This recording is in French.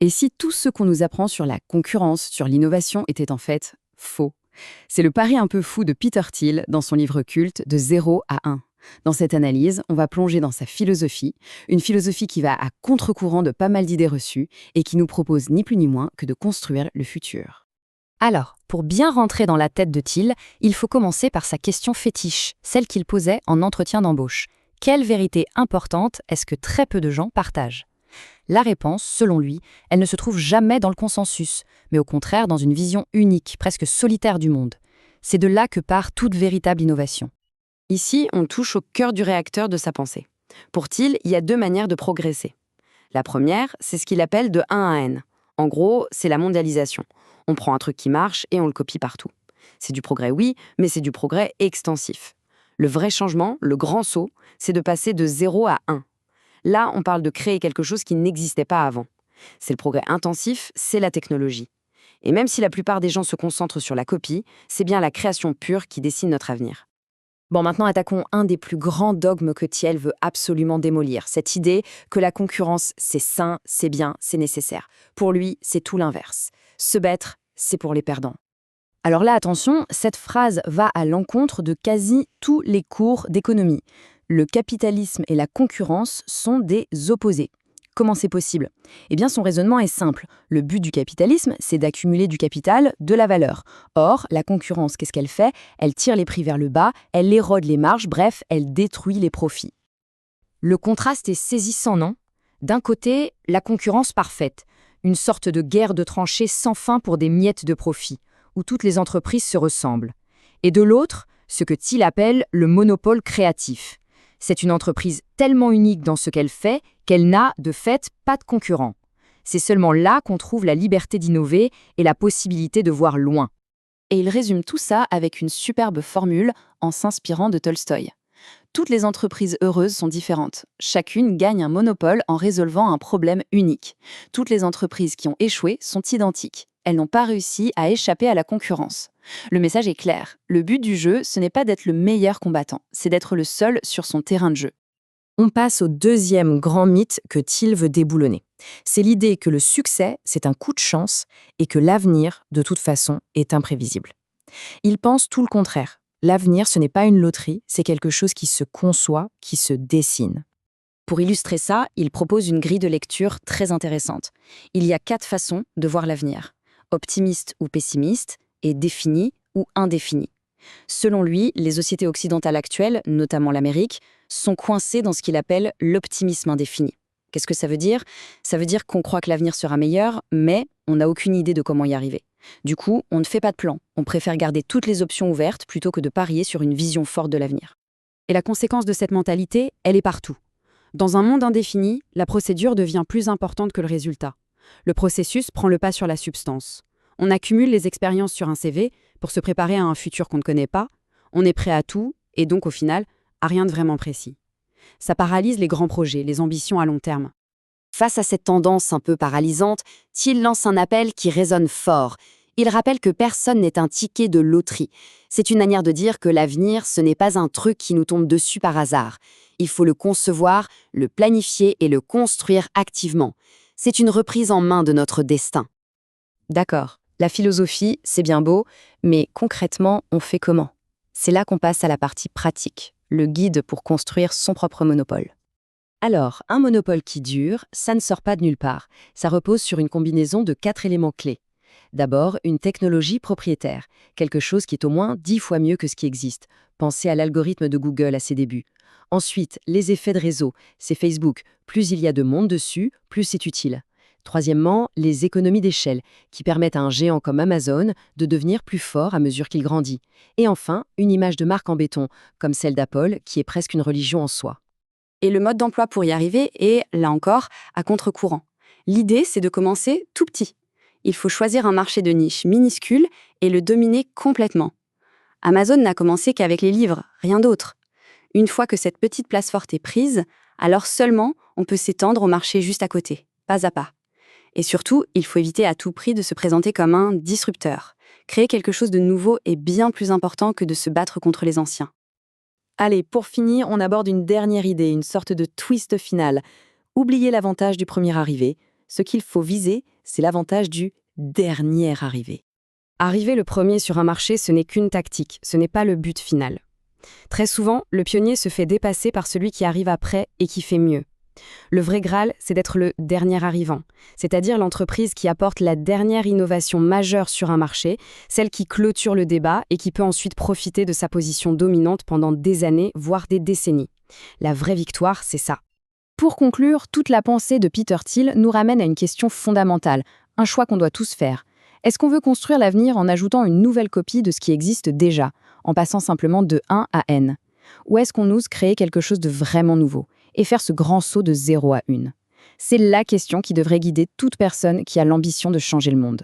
Et si tout ce qu'on nous apprend sur la concurrence, sur l'innovation était en fait faux? C'est le pari un peu fou de Peter Thiel dans son livre culte De 0 à 1. Dans cette analyse, on va plonger dans sa philosophie, une philosophie qui va à contre-courant de pas mal d'idées reçues et qui nous propose ni plus ni moins que de construire le futur. Alors, pour bien rentrer dans la tête de Thiel, il faut commencer par sa question fétiche, celle qu'il posait en entretien d'embauche. Quelle vérité importante est-ce que très peu de gens partagent? La réponse, selon lui, elle ne se trouve jamais dans le consensus, mais au contraire dans une vision unique, presque solitaire du monde. C'est de là que part toute véritable innovation. Ici, on touche au cœur du réacteur de sa pensée. Pour Thiel, il y a deux manières de progresser. La première, c'est ce qu'il appelle de 1 à n. En gros, c'est la mondialisation. On prend un truc qui marche et on le copie partout. C'est du progrès, oui, mais c'est du progrès extensif. Le vrai changement, le grand saut, c'est de passer de 0 à 1. Là, on parle de créer quelque chose qui n'existait pas avant. C'est le progrès intensif, c'est la technologie. Et même si la plupart des gens se concentrent sur la copie, c'est bien la création pure qui dessine notre avenir. Bon, maintenant attaquons un des plus grands dogmes que Thiel veut absolument démolir, cette idée que la concurrence, c'est sain, c'est bien, c'est nécessaire. Pour lui, c'est tout l'inverse. Se battre, c'est pour les perdants. Alors là, attention, cette phrase va à l'encontre de quasi tous les cours d'économie. Le capitalisme et la concurrence sont des opposés. Comment c'est possible? Eh bien, son raisonnement est simple. Le but du capitalisme, c'est d'accumuler du capital, de la valeur. Or, la concurrence, qu'est-ce qu'elle fait? Elle tire les prix vers le bas, elle érode les marges, bref, elle détruit les profits. Le contraste est saisissant, non? D'un côté, la concurrence parfaite, une sorte de guerre de tranchées sans fin pour des miettes de profit, où toutes les entreprises se ressemblent. Et de l'autre, ce que Thiel appelle le monopole créatif. C'est une entreprise tellement unique dans ce qu'elle fait qu'elle n'a, de fait, pas de concurrent. C'est seulement là qu'on trouve la liberté d'innover et la possibilité de voir loin. Et il résume tout ça avec une superbe formule en s'inspirant de Tolstoï. Toutes les entreprises heureuses sont différentes. Chacune gagne un monopole en résolvant un problème unique. Toutes les entreprises qui ont échoué sont identiques. Elles n'ont pas réussi à échapper à la concurrence. Le message est clair. Le but du jeu, ce n'est pas d'être le meilleur combattant, c'est d'être le seul sur son terrain de jeu. On passe au deuxième grand mythe que Thiel veut déboulonner. C'est l'idée que le succès, c'est un coup de chance et que l'avenir, de toute façon, est imprévisible. Il pense tout le contraire. L'avenir, ce n'est pas une loterie, c'est quelque chose qui se conçoit, qui se dessine. Pour illustrer ça, il propose une grille de lecture très intéressante. Il y a 4 façons de voir l'avenir. Optimiste ou pessimiste, et défini ou indéfini. Selon lui, les sociétés occidentales actuelles, notamment l'Amérique, sont coincées dans ce qu'il appelle l'optimisme indéfini. Qu'est-ce que ça veut dire? Ça veut dire qu'on croit que l'avenir sera meilleur, mais on n'a aucune idée de comment y arriver. Du coup, on ne fait pas de plan. On préfère garder toutes les options ouvertes plutôt que de parier sur une vision forte de l'avenir. Et la conséquence de cette mentalité, elle est partout. Dans un monde indéfini, la procédure devient plus importante que le résultat. Le processus prend le pas sur la substance. On accumule les expériences sur un CV pour se préparer à un futur qu'on ne connaît pas. On est prêt à tout, et donc au final, à rien de vraiment précis. Ça paralyse les grands projets, les ambitions à long terme. Face à cette tendance un peu paralysante, Thiel lance un appel qui résonne fort. Il rappelle que personne n'est un ticket de loterie. C'est une manière de dire que l'avenir, ce n'est pas un truc qui nous tombe dessus par hasard. Il faut le concevoir, le planifier et le construire activement. C'est une reprise en main de notre destin. D'accord, la philosophie, c'est bien beau, mais concrètement, on fait comment? C'est là qu'on passe à la partie pratique, le guide pour construire son propre monopole. Alors, un monopole qui dure, ça ne sort pas de nulle part. Ça repose sur une combinaison de 4 éléments clés. D'abord, une technologie propriétaire, quelque chose qui est au moins 10 fois mieux que ce qui existe. Pensez à l'algorithme de Google à ses débuts. Ensuite, les effets de réseau, c'est Facebook. Plus il y a de monde dessus, plus c'est utile. Troisièmement, les économies d'échelle, qui permettent à un géant comme Amazon de devenir plus fort à mesure qu'il grandit. Et enfin, une image de marque en béton, comme celle d'Apple, qui est presque une religion en soi. Et le mode d'emploi pour y arriver est, là encore, à contre-courant. L'idée, c'est de commencer tout petit. Il faut choisir un marché de niche minuscule et le dominer complètement. Amazon n'a commencé qu'avec les livres, rien d'autre. Une fois que cette petite place forte est prise, alors seulement on peut s'étendre au marché juste à côté, pas à pas. Et surtout, il faut éviter à tout prix de se présenter comme un disrupteur. Créer quelque chose de nouveau est bien plus important que de se battre contre les anciens. Allez, pour finir, on aborde une dernière idée, une sorte de twist final. Oubliez l'avantage du premier arrivé. Ce qu'il faut viser, c'est l'avantage du dernier arrivé. Arriver le premier sur un marché, ce n'est qu'une tactique, ce n'est pas le but final. Très souvent, le pionnier se fait dépasser par celui qui arrive après et qui fait mieux. Le vrai Graal, c'est d'être le dernier arrivant, c'est-à-dire l'entreprise qui apporte la dernière innovation majeure sur un marché, celle qui clôture le débat et qui peut ensuite profiter de sa position dominante pendant des années, voire des décennies. La vraie victoire, c'est ça. Pour conclure, toute la pensée de Peter Thiel nous ramène à une question fondamentale, un choix qu'on doit tous faire. Est-ce qu'on veut construire l'avenir en ajoutant une nouvelle copie de ce qui existe déjà, en passant simplement de 1 à n? Ou est-ce qu'on ose créer quelque chose de vraiment nouveau et faire ce grand saut de 0 à 1? C'est la question qui devrait guider toute personne qui a l'ambition de changer le monde.